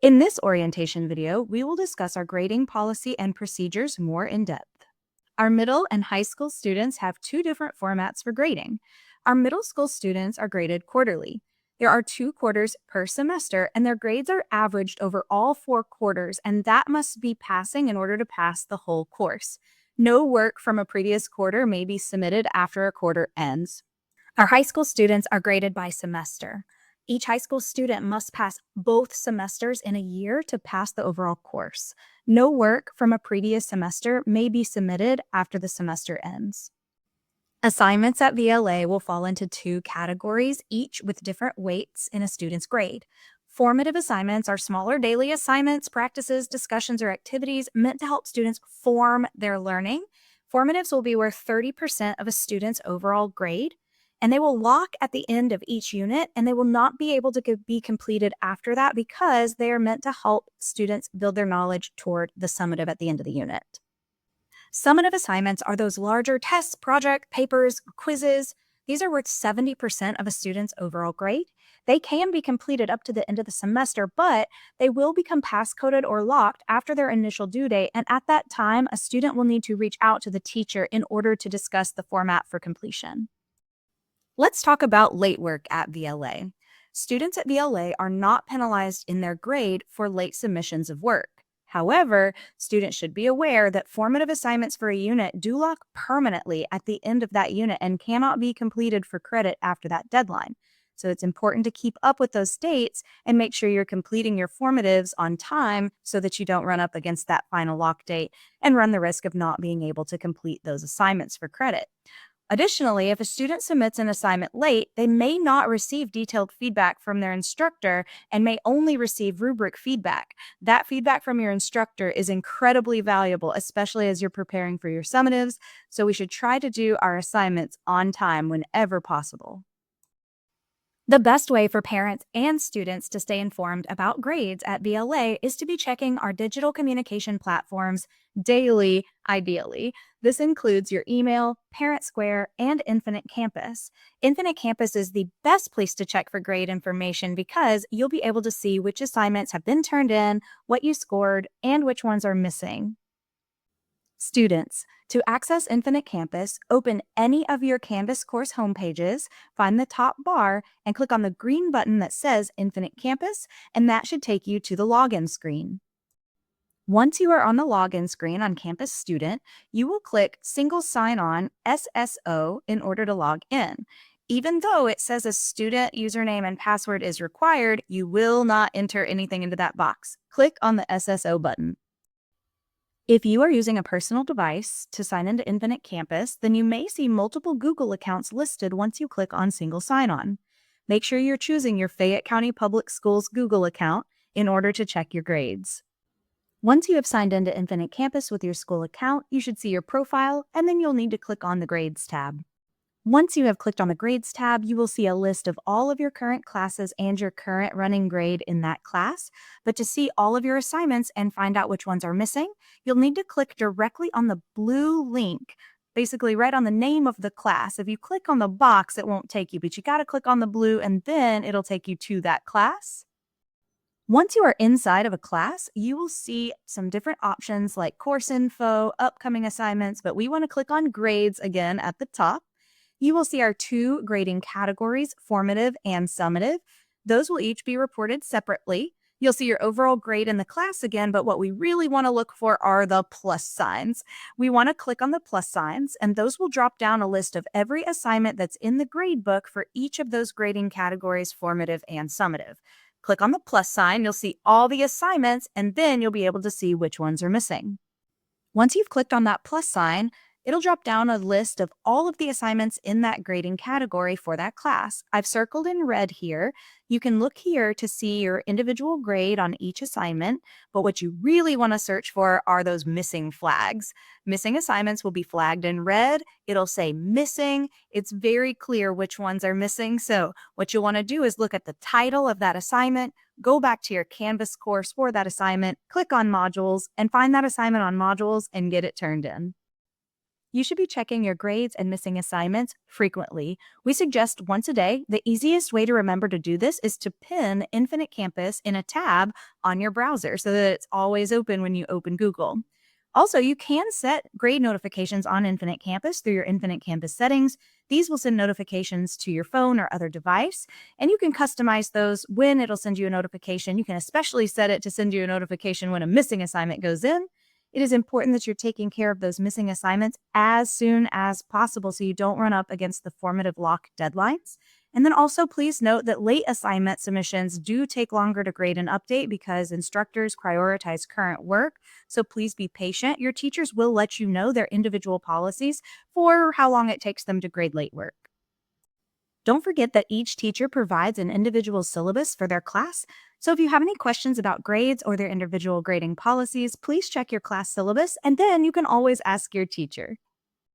In this orientation video, we will discuss our grading policy and procedures more in depth. Our middle and high school students have two different formats for grading. Our middle school students are graded quarterly. There are 2 quarters per semester, and their grades are averaged over all 4 quarters, and that must be passing in order to pass the whole course. No work from a previous quarter may be submitted after a quarter ends. Our high school students are graded by semester. Each high school student must pass both semesters in a year to pass the overall course. No work from a previous semester may be submitted after the semester ends. Assignments at VLA will fall into 2 categories, each with different weights in a student's grade. Formative assignments are smaller daily assignments, practices, discussions, or activities meant to help students form their learning. Formatives will be worth 30% of a student's overall grade, and they will lock at the end of each unit, and they will not be able to be completed after that because they are meant to help students build their knowledge toward the summative at the end of the unit. Summative assignments are those larger tests, project, papers, quizzes. These are worth 70% of a student's overall grade. They can be completed up to the end of the semester, but they will become pass-coded or locked after their initial due date, and at that time, a student will need to reach out to the teacher in order to discuss the format for completion. Let's talk about late work at VLA. Students at VLA are not penalized in their grade for late submissions of work. However, students should be aware that formative assignments for a unit do lock permanently at the end of that unit and cannot be completed for credit after that deadline. So it's important to keep up with those dates and make sure you're completing your formatives on time so that you don't run up against that final lock date and run the risk of not being able to complete those assignments for credit. Additionally, if a student submits an assignment late, they may not receive detailed feedback from their instructor and may only receive rubric feedback. That feedback from your instructor is incredibly valuable, especially as you're preparing for your summatives, so we should try to do our assignments on time whenever possible. The best way for parents and students to stay informed about grades at VLA is to be checking our digital communication platforms daily, ideally. This includes your email, Parent Square, and Infinite Campus. Infinite Campus is the best place to check for grade information because you'll be able to see which assignments have been turned in, what you scored, and which ones are missing. Students, to access Infinite Campus, open any of your Canvas course homepages, find the top bar, and click on the green button that says Infinite Campus, and that should take you to the login screen. Once you are on the login screen on Campus Student, you will click Single Sign-On SSO in order to log in. Even though it says a student username and password is required, you will not enter anything into that box. Click on the SSO button. If you are using a personal device to sign into Infinite Campus, then you may see multiple Google accounts listed once you click on Single Sign-On. Make sure you're choosing your Fayette County Public Schools Google account in order to check your grades. Once you have signed into Infinite Campus with your school account, you should see your profile, and then you'll need to click on the Grades tab. Once you have clicked on the Grades tab, you will see a list of all of your current classes and your current running grade in that class. But to see all of your assignments and find out which ones are missing, you'll need to click directly on the blue link, basically right on the name of the class. If you click on the box, it won't take you, but you got to click on the blue and then it'll take you to that class. Once you are inside of a class, you will see some different options like course info, upcoming assignments, but we want to click on grades again at the top. You will see our 2 grading categories, formative and summative. Those will each be reported separately. You'll see your overall grade in the class again, but what we really want to look for are the plus signs. We want to click on the plus signs, and those will drop down a list of every assignment that's in the grade book for each of those grading categories, formative and summative. Click on the plus sign, you'll see all the assignments, and then you'll be able to see which ones are missing. Once you've clicked on that plus sign, it'll drop down a list of all of the assignments in that grading category for that class. I've circled in red here. You can look here to see your individual grade on each assignment, but what you really want to search for are those missing flags. Missing assignments will be flagged in red. It'll say missing. It's very clear which ones are missing. So what you'll want to do is look at the title of that assignment, go back to your Canvas course for that assignment, click on modules, and find that assignment on modules and get it turned in. You should be checking your grades and missing assignments frequently. We suggest once a day. The easiest way to remember to do this is to pin Infinite Campus in a tab on your browser so that it's always open when you open Google. Also, you can set grade notifications on Infinite Campus through your Infinite Campus settings. These will send notifications to your phone or other device, and you can customize those when it'll send you a notification. You can especially set it to send you a notification when a missing assignment goes in. It is important that you're taking care of those missing assignments as soon as possible so you don't run up against the formative lock deadlines. And then also, please note that late assignment submissions do take longer to grade and update because instructors prioritize current work. So please be patient. Your teachers will let you know their individual policies for how long it takes them to grade late work. Don't forget that each teacher provides an individual syllabus for their class. So if you have any questions about grades or their individual grading policies, please check your class syllabus and then you can always ask your teacher.